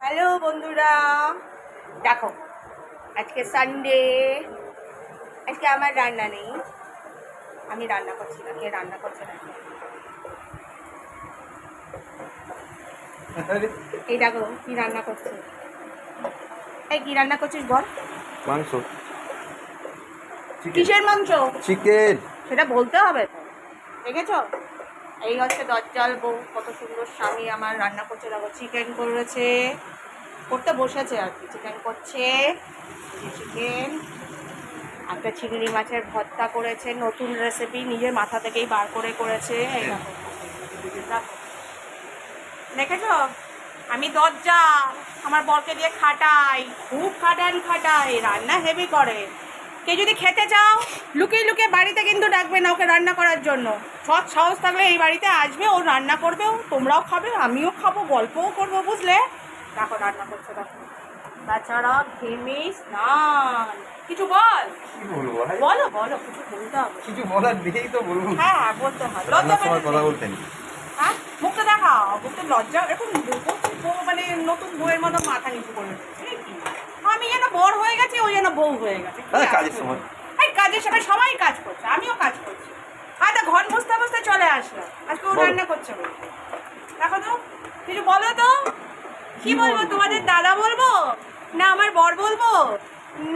Hello বন্ধুরা, দেখো আজকে সানডে, আজকে আমার রান্না নেই, আমি রান্না করছি না। কে রান্না করছে না? এই দেখো কি রান্না করছে। এই কি রান্না করছিস বল? মাংস। কিসের মাংস? চিকেন। সেটা বলতে হবে তো, দেখেছো? এই হচ্ছে দজ্জাল বউ, কত সুন্দর স্বামী আমার রান্না করছে। দেখো চিকেন করেছে, করতে বসেছে আর কি, চিকেন করছে। চিকেন, একটা চিংড়ি মাছের ভর্তা করেছে, নতুন রেসিপি, নিজের মাথা থেকেই বার করে করেছে। এই দেখো, দেখো দেখেছো? আমি দরজা আমার বরকে দিয়ে খাটাই, খুব খাটাই, রান্না হেভি করে। কে যদি খেতে চাও লুকিয়ে লুকিয়ে বাড়িতে কিন্তু ডাকবে না ওকে রান্না করার জন্য। সৎ সাহস থাকলে এই বাড়িতে আসবে, ও রান্না করবেও, তোমরাও খাবে, আমিও খাবো, গল্পও করবো, বুঝলে? দেখো রান্না করছে, দেখো। তাছাড়া ঘেমে স্নান। কিছু বল। কি বলবো ভাই? বলো বলো, কিছু বলতে হবে। কিছু বলার নেই তো বলবো। হ্যাঁ বলতে হবে, লজ্জা রান্নার সময় পেলে কথা বলতেন। হ্যাঁ মুখটা দেখাও, মুখটা লজ্জা, এরকম মানে নতুন বউয়ের মতো মাথা নিচু করে রেখেছে, এ কি? আমি যেন বর হয়ে গেছি, ও যেন বউ হয়ে গেছে। কাজের সময়। এই কাজের সময় সবাই কাজ করছে, আমিও কাজ করছি। আচ্ছা ঘর মুছতে মুছতে চলে আসলাম, আজকে ও বলো। রান্না করছে বলে। দেখো তো, কিছু বলো তো। কি বলবো? তোমাদের দাদা বলবো, না আমার বর বলবো,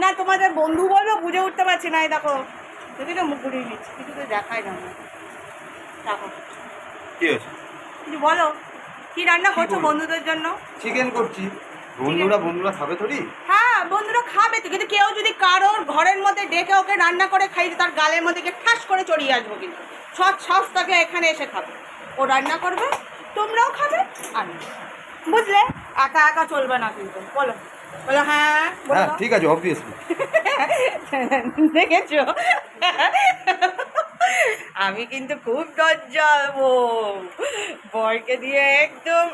না তোমাদের বন্ধু বলবো, বুঝে উঠতে পারছি না। এই দেখো যদি না মুখ ঘুরিয়ে দিচ্ছি, কিছু তো দেখাই না। দেখো কি হয়েছে? কিছু বলো, কি রান্না কি করছো বলবো? বন্ধুদের জন্য? চিকেন করছি। বন্ধুরা খাবে থোড়ি? হ্যাঁ বন্ধুরা খাবে তো, কিন্তু কেউ যদি কারোর ঘরের মধ্যে ডেকে ওকে রান্না করে খাইতে, তার গালের মধ্যে গিয়ে ঠাস করে চড়িয়ে আসবো কিন্তু। সব সস্তাকে এখানে এসে খাবে, ও রান্না করবে, তোমরাও খাবে, আমি, বুঝলে? একা একা চলবে না কিন্তু, বলো বলো। হ্যাঁ বলো। হ্যাঁ ঠিক আছে, অবভিয়াসলি। দেখেছো? আমি কিন্তু খুব দজ্জাল বরকে দিয়ে একদম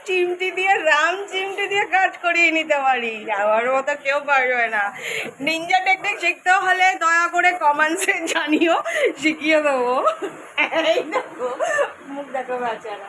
চিমটি দিয়ে, রাম চিমটি দিয়ে কাজ করিয়ে নিতে পারি। আমার মতো কেউ পারবে না। নিনজা টেকনিক শিখতে হলে দয়া করে কমেন্টসে জানিও, শিখিয়ে দেবো। এই দেখো মুখ দেখো বেচারা।